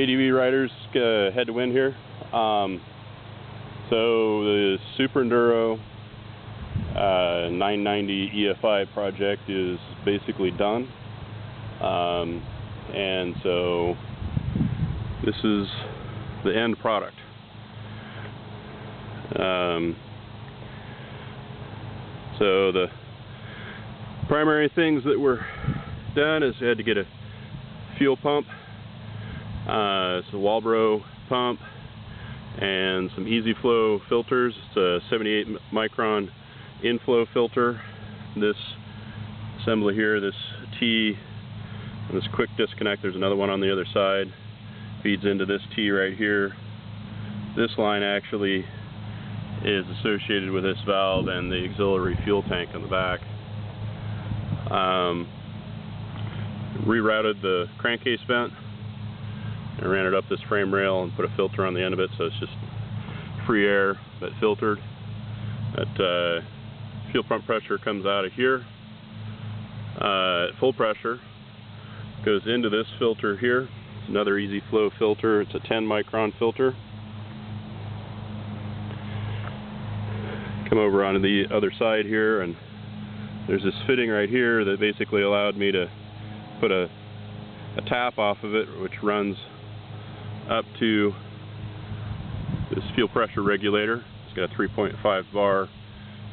ADV riders head to win here. So the SuperEnduro 990 EFI project is basically done, and so this is the end product. So the primary things that were done is we had to get a fuel pump, it's a Walbro pump, and some easy flow filters. It's a 78 micron inflow filter. This assembly here, this T and this quick disconnect, there's another one on the other side, feeds into this T right here. This line actually is associated with this valve and the auxiliary fuel tank on the back. Rerouted the crankcase vent and ran it up this frame rail and put a filter on the end of it, so it's just free air but filtered. That fuel pump pressure comes out of here at full pressure, goes into this filter here. It's another easy flow filter. It's a 10 micron filter. Come over onto the other side here, and there's this fitting right here that basically allowed me to put a tap off of it, which runs up to this fuel pressure regulator. It's got a 3.5 bar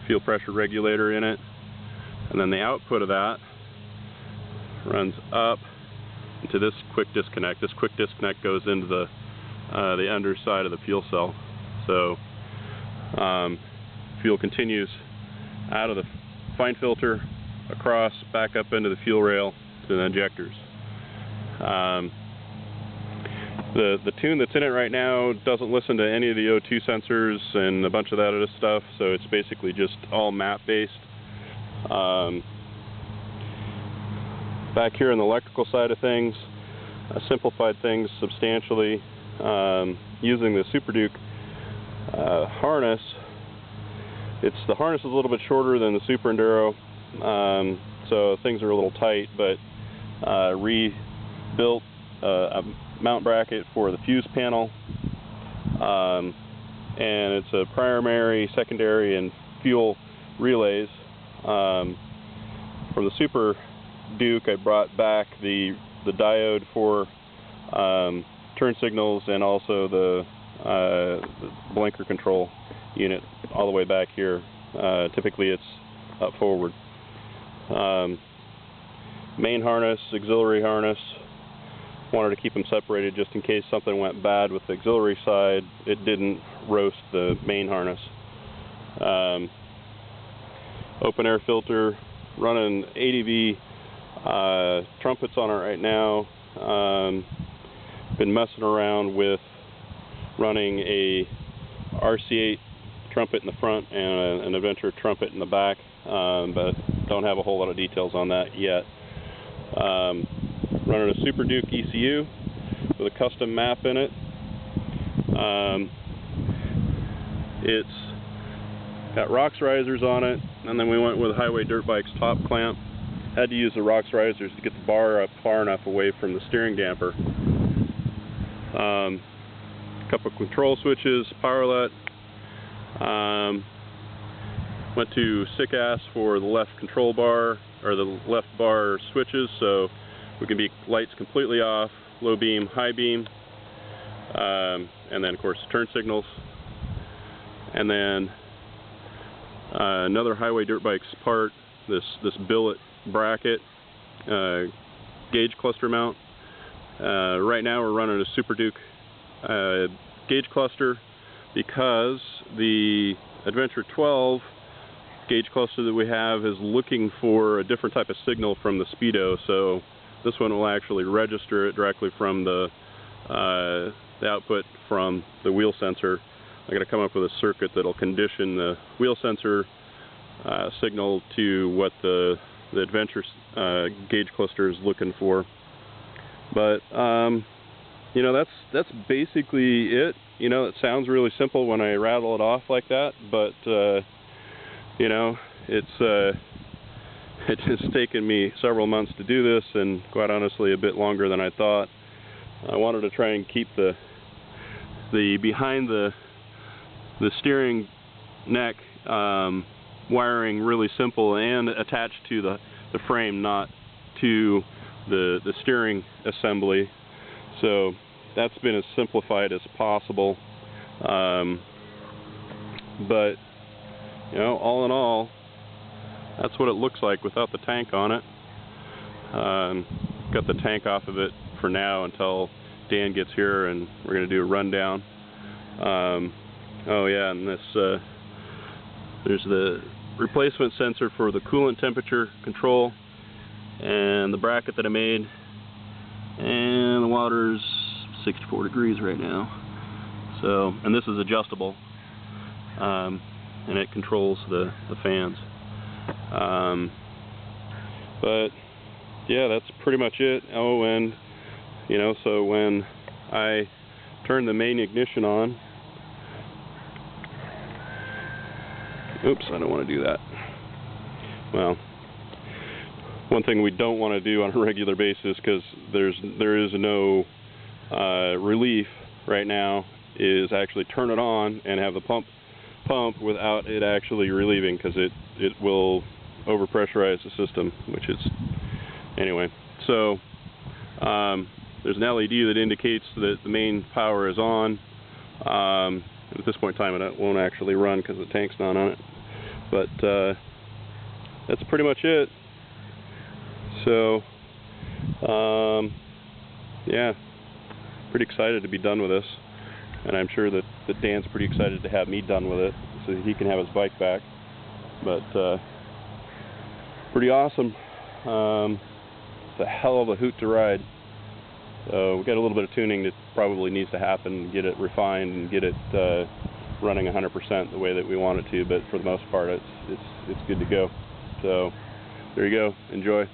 fuel pressure regulator in it, and then the output of that runs up into this quick disconnect. This quick disconnect goes into the underside of the fuel cell. So fuel continues out of the fine filter, across, back up into the fuel rail to the injectors. The tune that's in it right now doesn't listen to any of the O2 sensors and a bunch of that other stuff, so it's basically just all map based. Back here on the electrical side of things, I simplified things substantially using the SuperEnduro harness. The harness is a little bit shorter than the SuperEnduro, so things are a little tight, but rebuilt a mount bracket for the fuse panel, and it's a primary, secondary, and fuel relays. From the Super Duke, I brought back the diode for turn signals, and also the blinker control unit all the way back here. Typically it's up forward. Main harness, auxiliary harness, wanted to keep them separated just in case something went bad with the auxiliary side. It didn't roast the main harness. Open air filter, running ADV trumpets on it right now. Been messing around with running a RC8 trumpet in the front and an Adventure trumpet in the back, but don't have a whole lot of details on that yet. Running a Super Duke ECU with a custom map in it. It's got rocks risers on it, and then we went with Highway Dirt Bike's top clamp. Had to use the rocks risers to get the bar up far enough away from the steering damper. A couple of control switches, powerlet. Went to SICAS for the left control bar, or the left bar switches, so we can be lights completely off, low beam, high beam, and then of course turn signals, and then another Highway Dirt Bikes part, this billet bracket, gauge cluster mount. Right now we're running a Super Duke gauge cluster because the Adventure 12 gauge cluster that we have is looking for a different type of signal from the Speedo, so this one will actually register it directly from the output from the wheel sensor. I got to come up with a circuit that'll condition the wheel sensor signal to what the Adventure gauge cluster is looking for. But you know, that's basically it. You know, it sounds really simple when I rattle it off like that, but you know, it's taken me several months to do this, and quite honestly a bit longer than I thought. I wanted to try and keep the behind the steering neck wiring really simple and attached to the frame, not to the steering assembly. So that's been as simplified as possible. But you know, all in all, that's what it looks like without the tank on it. Got the tank off of it for now until Dan gets here, and we're going to do a rundown. Oh yeah, and this there's the replacement sensor for the coolant temperature control, and the bracket that I made, and the water's 64 degrees right now. So, and this is adjustable, and it controls the fans. But yeah, that's pretty much it. Oh, and you know, so when I turn the main ignition on, oops, I don't want to do that. Well, one thing we don't want to do on a regular basis, because there is no relief right now, is actually turn it on and have the pump without it actually relieving, because it will overpressurize the system, which is, anyway. So there's an LED that indicates that the main power is on. At this point in time, it won't actually run because the tank's not on it. But that's pretty much it. So yeah, pretty excited to be done with this, and I'm sure that Dan's pretty excited to have me done with it so he can have his bike back. But pretty awesome. It's a hell of a hoot to ride. So we got a little bit of tuning that probably needs to happen, get it refined and get it running 100% the way that we want it to. But for the most part, it's good to go. So there you go. Enjoy.